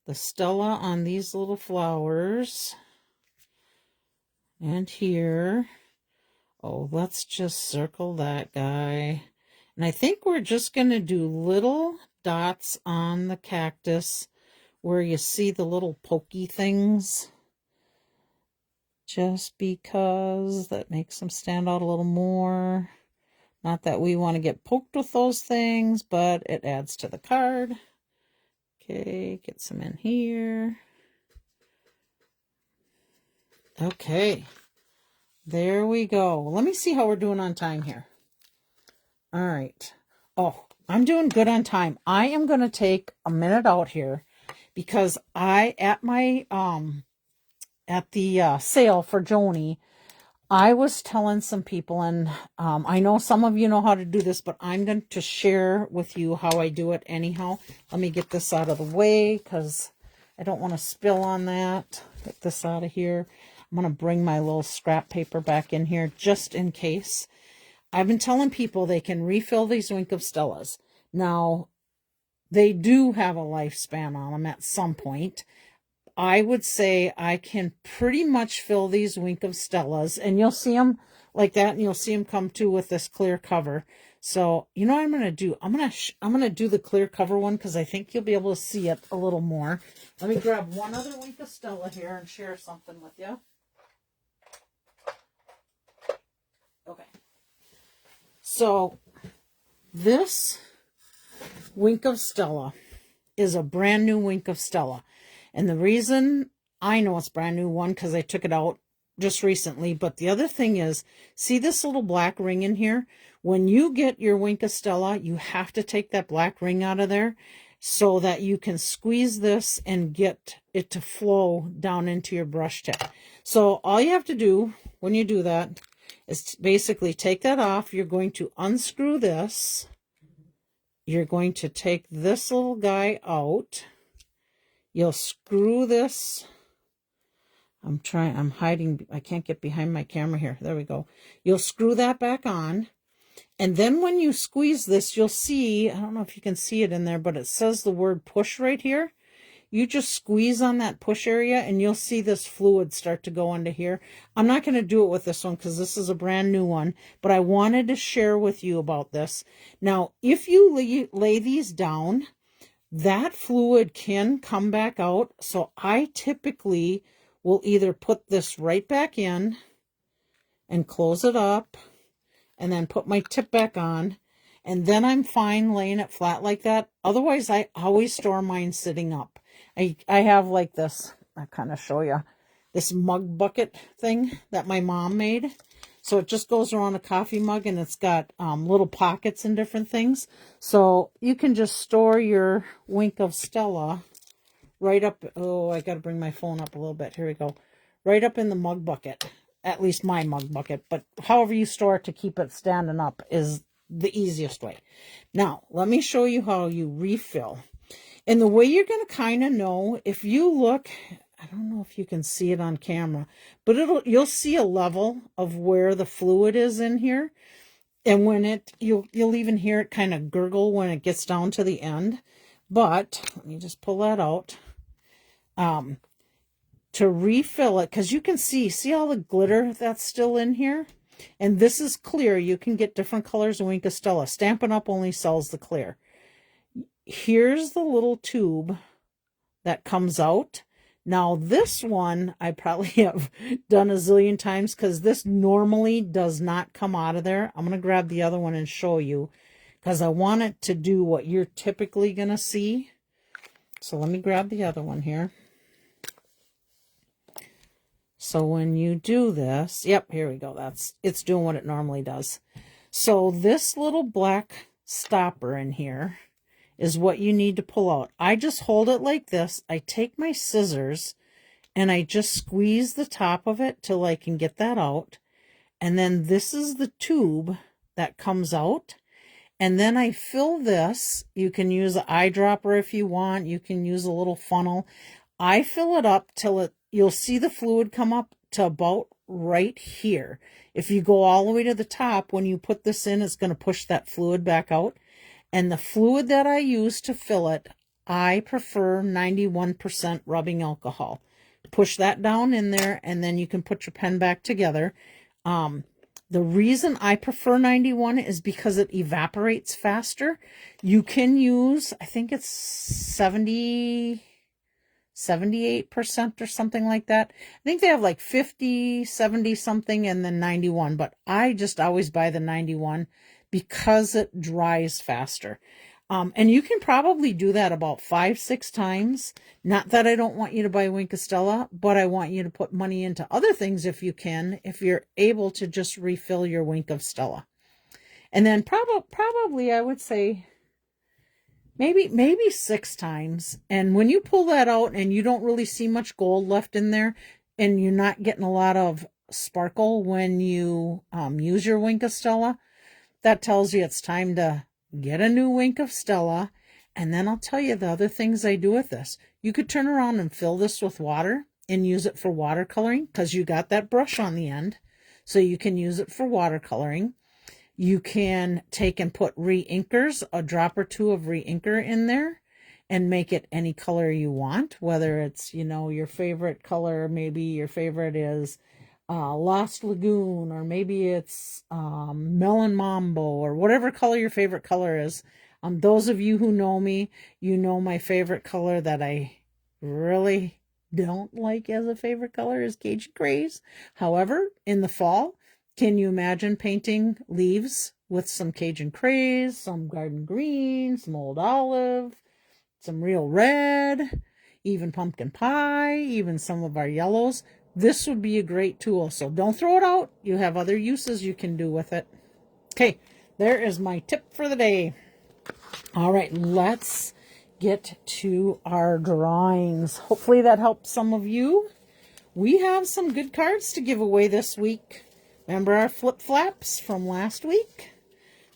the Stella on these little flowers. And here. Oh, let's just circle that guy. And I think we're just going to do little dots on the cactus where you see the little pokey things. Just because that makes them stand out a little more. Not that we want to get poked with those things, but it adds to the card. Okay, get some in here. Okay, there we go. Let me see how we're doing on time here. All right. Oh, I'm doing good on time. I am going to take a minute out here because at the sale for Joni, I was telling some people, and I know some of you know how to do this, but I'm going to share with you how I do it anyhow. Let me get this out of the way because I don't want to spill on that. Get this out of here. I'm going to bring my little scrap paper back in here just in case. I've been telling people they can refill these Wink of Stellas. Now, they do have a lifespan on them at some point. I would say I can pretty much fill these Wink of Stellas, and you'll see them like that, and you'll see them come too with this clear cover. So, you know what I'm going to do? I'm going to do the clear cover one because I think you'll be able to see it a little more. Let me grab one other Wink of Stella here and share something with you. Okay. So, this Wink of Stella is a brand new Wink of Stella. And the reason I know it's brand new, one, because I took it out just recently. But the other thing is, see this little black ring in here? When you get your Wink of Stella, you have to take that black ring out of there so that you can squeeze this and get it to flow down into your brush tip. So all you have to do when you do that is basically take that off. You're going to unscrew this. You're going to take this little guy out. You'll screw this. I'm hiding. I can't get behind my camera here. There we go. You'll screw that back on. And then when you squeeze this, you'll see, I don't know if you can see it in there, but it says the word push right here. You just squeeze on that push area and you'll see this fluid start to go into here. I'm not going to do it with this one because this is a brand new one, but I wanted to share with you about this. Now, if you lay these down, that fluid can come back out. So I typically will either put this right back in and close it up and then put my tip back on. And then I'm fine laying it flat like that. Otherwise, I always store mine sitting up. I have like this, I'll kind of show you, this mug bucket thing that my mom made. So it just goes around a coffee mug, and it's got little pockets and different things. So you can just store your Wink of Stella right up. Oh, I got to bring my phone up a little bit. Here we go. Right up in the mug bucket. At least my mug bucket. But however you store it to keep it standing up is the easiest way. Now, let me show you how you refill. And the way you're going to kind of know, if you look, I don't know if you can see it on camera, but you'll see a level of where the fluid is in here. And when you'll even hear it kind of gurgle when it gets down to the end. But let me just pull that out. To refill it, because you can see all the glitter that's still in here? And this is clear. You can get different colors of Wink of Stella. Stampin' Up! Only sells the clear. Here's the little tube that comes out. Now this one I probably have done a zillion times because this normally does not come out of there. I'm going to grab the other one and show you because I want it to do what you're typically going to see. So let me grab the other one here. So when you do this, yep, here we go. It's doing what it normally does. So this little black stopper in here is what you need to pull out. I just hold it like this. I take my scissors and I just squeeze the top of it till I can get that out. And then this is the tube that comes out. And then I fill this. You can use an eyedropper if you want. You can use a little funnel. I fill it up till you'll see the fluid come up to about right here. If you go all the way to the top, when you put this in, it's going to push that fluid back out. And the fluid that I use to fill it, I prefer 91% rubbing alcohol. Push that down in there, and then you can put your pen back together. The reason I prefer 91 is because it evaporates faster. You can use, I think it's 78% or something like that. I think they have like 50, 70 something, and then 91. But I just always buy the 91 because it dries faster. And you can probably do that about 5-6 times. Not that I don't want you to buy Wink of Stella, but I want you to put money into other things if you can, if you're able to just refill your Wink of Stella. And then probably I would say maybe 6 times. And when you pull that out and you don't really see much gold left in there, and you're not getting a lot of sparkle when you use your Wink of Stella, that tells you it's time to get a new Wink of Stella. And then I'll tell you the other things I do with this. You could turn around and fill this with water and use it for watercoloring because you got that brush on the end. So you can use it for watercoloring. You can take and put re-inkers, a drop or two of re-inker in there, and make it any color you want, whether it's, your favorite color. Maybe your favorite is Lost Lagoon, or maybe it's Melon Mambo, or whatever color your favorite color is. Those of you who know me, you know my favorite color that I really don't like as a favorite color is Cajun Craze. However, in the fall, can you imagine painting leaves with some Cajun Craze, some garden green, some old olive, some real red, even pumpkin pie, even some of our yellows? This would be a great tool. So don't throw it out. You have other uses you can do with it. Okay, there is my tip for the day. All right, let's get to our drawings. Hopefully that helps some of you. We have some good cards to give away this week. Remember our flip flaps from last week?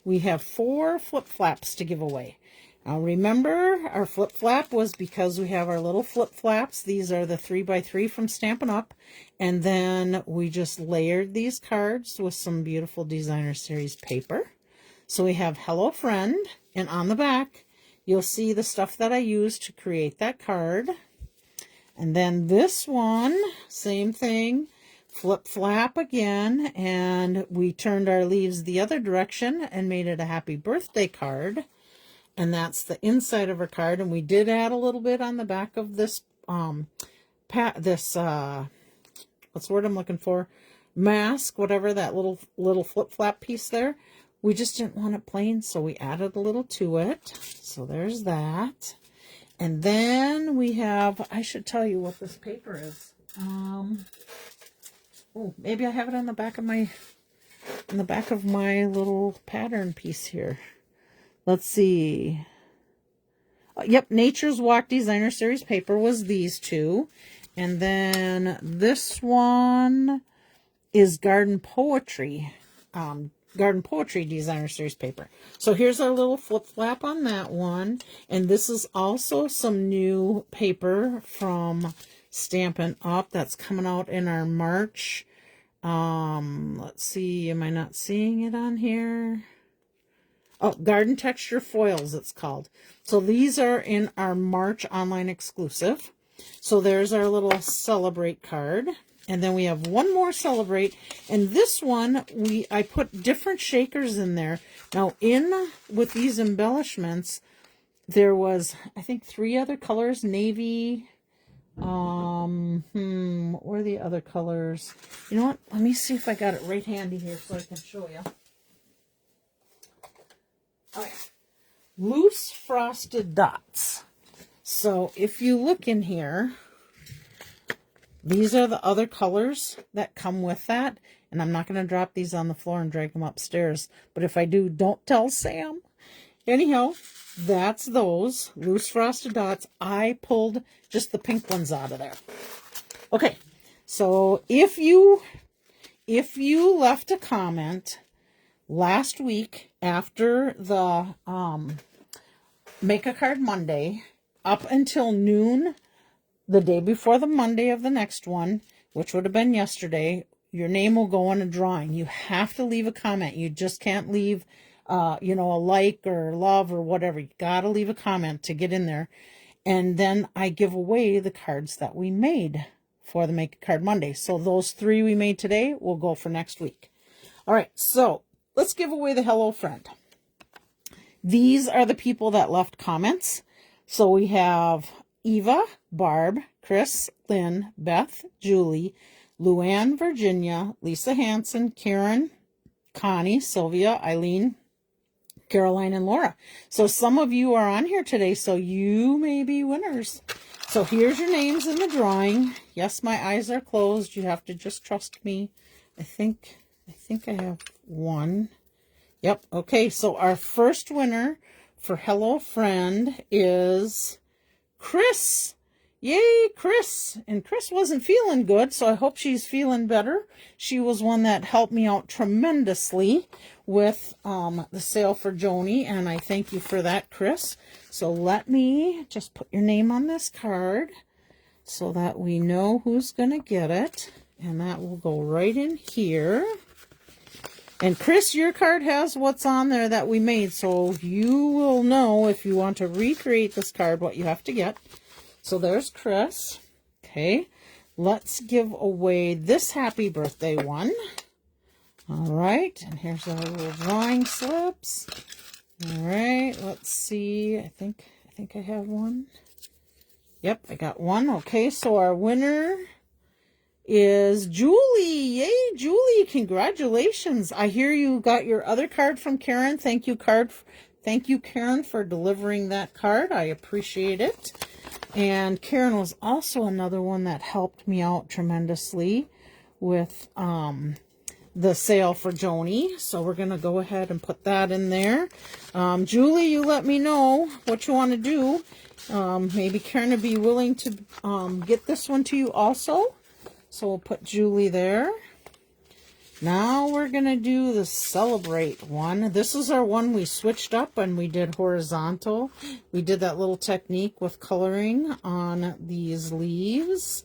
We have 4 flip flaps to give away. Now remember, our flip flap was because we have our little flip flaps. These are the 3x3 from Stampin' Up. And then we just layered these cards with some beautiful Designer Series paper. So we have Hello Friend, and on the back, you'll see the stuff that I used to create that card. And then this one, same thing, flip flap again, and we turned our leaves the other direction and made it a happy birthday card. And that's the inside of our card. And we did add a little bit on the back of this, what's the word I'm looking for? mask, whatever, that little flip-flap piece there. We just didn't want it plain, so we added a little to it. So there's that. And then we have, I should tell you what this paper is. Oh, maybe I have it on the back of my, little pattern piece here. Let's see. Yep, Nature's Walk Designer Series paper was these two. And then this one is Garden Poetry Designer Series paper. So here's our little flip flap on that one. And this is also some new paper from Stampin' Up! That's coming out in our March. Let's see, am I not seeing it on here? Oh, Garden Texture Foils, it's called. So these are in our March online exclusive. So there's our little Celebrate card. And then we have one more Celebrate. And this one, I put different shakers in there. Now, with these embellishments, there was, I think, 3 other colors. Navy. What were the other colors? You know what? Let me see if I got it right handy here so I can show you. Oh, yeah. Loose Frosted Dots. So if you look in here, these are the other colors that come with that. And I'm not going to drop these on the floor and drag them upstairs. But if I do, don't tell Sam. Anyhow, that's those Loose Frosted Dots. I pulled just the pink ones out of there. Okay, so if you left a comment last week after the Make a Card Monday, up until noon, the day before the Monday of the next one, which would have been yesterday, your name will go in a drawing. You have to leave a comment. You just can't leave, a like or love or whatever. You got to leave a comment to get in there. And then I give away the cards that we made for the Make a Card Monday. So those 3 we made today will go for next week. All right, so let's give away the Hello Friend. These are the people that left comments. So we have Eva, Barb, Chris, Lynn, Beth, Julie, Luann, Virginia, Lisa Hanson, Karen, Connie, Sylvia, Eileen, Caroline, and Laura. So some of you are on here today, so you may be winners. So here's your names in the drawing. Yes, my eyes are closed. You have to just trust me. I think I have one. Yep. Okay, so our first winner for Hello Friend is Chris. Yay, Chris. And Chris wasn't feeling good, so I hope she's feeling better. She was one that helped me out tremendously with the sale for Joni, and I thank you for that, Chris. So let me just put your name on this card so that we know who's going to get it. And that will go right in here. And Chris, your card has what's on there that we made, so you will know if you want to recreate this card what you have to get. So there's Chris. Okay, let's give away this happy birthday one. All right, and here's our little drawing slips. All right, let's see. I think I have one. Yep, I got one. Okay, so our winner is Julie. Yay, Julie, congratulations. I hear you got your other card from Karen. Thank you, Karen, for delivering that card. I appreciate it. And Karen was also another one that helped me out tremendously with the sale for Joni. So we're going to go ahead and put that in there. Julie, you let me know what you want to do. Maybe Karen would be willing to get this one to you also. So we'll put Julie there. Now we're going to do the Celebrate one. This is our one we switched up and we did horizontal. We did that little technique with coloring on these leaves.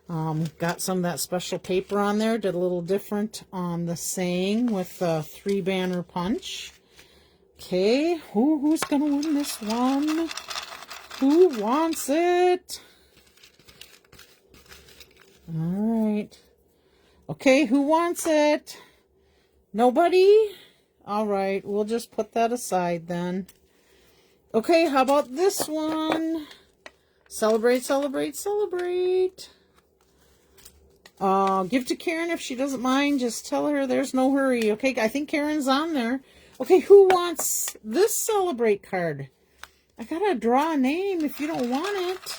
Got some of that special paper on there. Did a little different on the saying with the 3-banner punch. Okay, who's going to win this one? Who wants it? All right. Okay, who wants it? Nobody? All right, we'll just put that aside then. Okay, how about this one? Celebrate, celebrate, celebrate. Give to Karen if she doesn't mind. Just tell her there's no hurry. Okay, I think Karen's on there. Okay, who wants this Celebrate card? I gotta draw a name if you don't want it.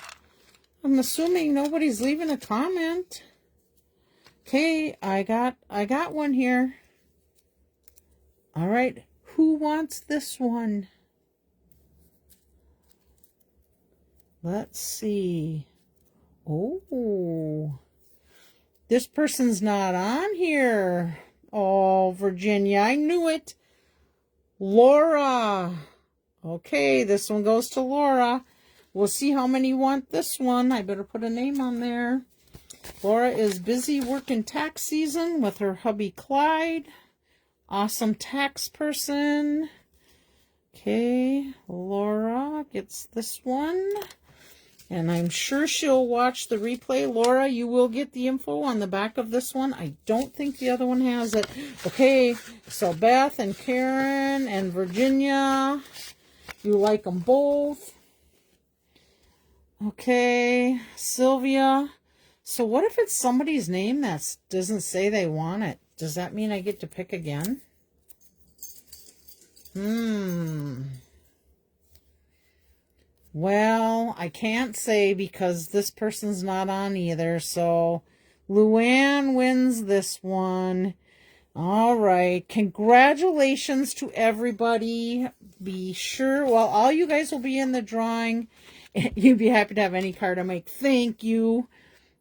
I'm assuming nobody's leaving a comment. Okay, I got one here. All right, who wants this one? Let's see. Oh, this person's not on here. Oh, Virginia, I knew it. Laura. Okay, this one goes to Laura. We'll see how many want this one. I better put a name on there. Laura is busy working tax season with her hubby Clyde. Awesome tax person. Okay, Laura gets this one. And I'm sure she'll watch the replay. Laura, you will get the info on the back of this one. I don't think the other one has it. Okay, so Beth and Karen and Virginia, you like them both. Okay, Sylvia. So what if it's somebody's name that doesn't say they want it? Does that mean I get to pick again? Well, I can't say because this person's not on either. So Luann wins this one. All right. Congratulations to everybody. Be sure, well, all you guys will be in the drawing. You'd be happy to have any card I make. Thank you.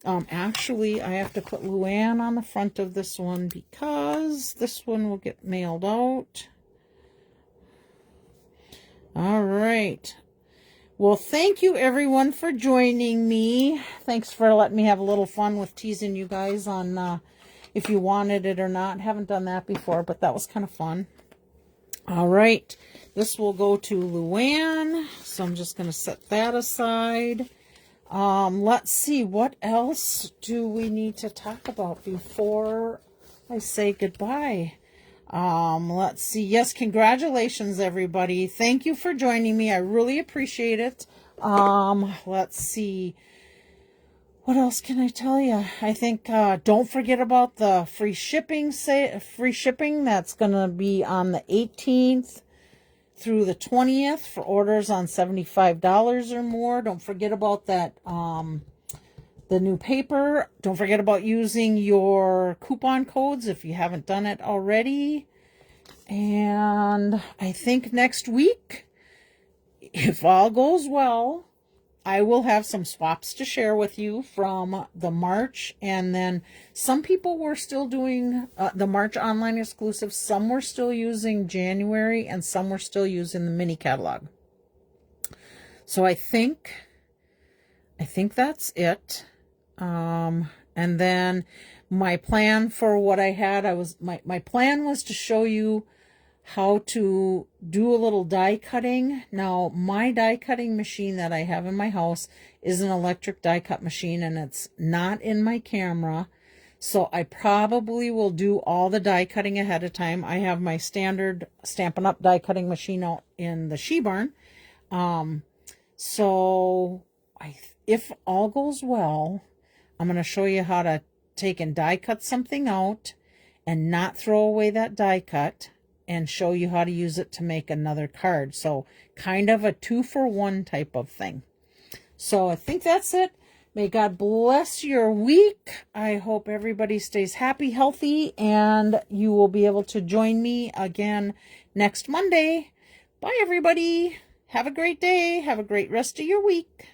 Actually, I have to put Luann on the front of this one because this one will get mailed out. All right. Well, thank you everyone for joining me. Thanks for letting me have a little fun with teasing you guys on if you wanted it or not. Haven't done that before, but that was kind of fun. All right. This will go to Luann. So I'm just going to set that aside. Let's see. What else do we need to talk about before I say goodbye? Let's see. Yes, congratulations, everybody. Thank you for joining me. I really appreciate it. Let's see. What else can I tell you? I think, don't forget about the free shipping, that's going to be on the 18th through the 20th for orders on $75 or more. Don't forget about that, the new paper. Don't forget about using your coupon codes if you haven't done it already. And I think next week, if all goes well, I will have some swaps to share with you from the March. And then some people were still doing the March online exclusive. Some were still using January and some were still using the mini catalog. So I think that's it. And then my plan for what I had, my plan was to show you how to do a little die cutting. Now, my die cutting machine that I have in my house is an electric die cut machine, and it's not in my camera. So I probably will do all the die cutting ahead of time. I have my standard Stampin' Up! Die cutting machine out in the She Barn. So if all goes well, I'm going to show you how to take and die cut something out and not throw away that die cut, and show you how to use it to make another card. So kind of a 2-for-1 type of thing. So I think that's it. May God bless your week. I hope everybody stays happy, healthy, and you will be able to join me again next Monday. Bye, everybody. Have a great day. Have a great rest of your week.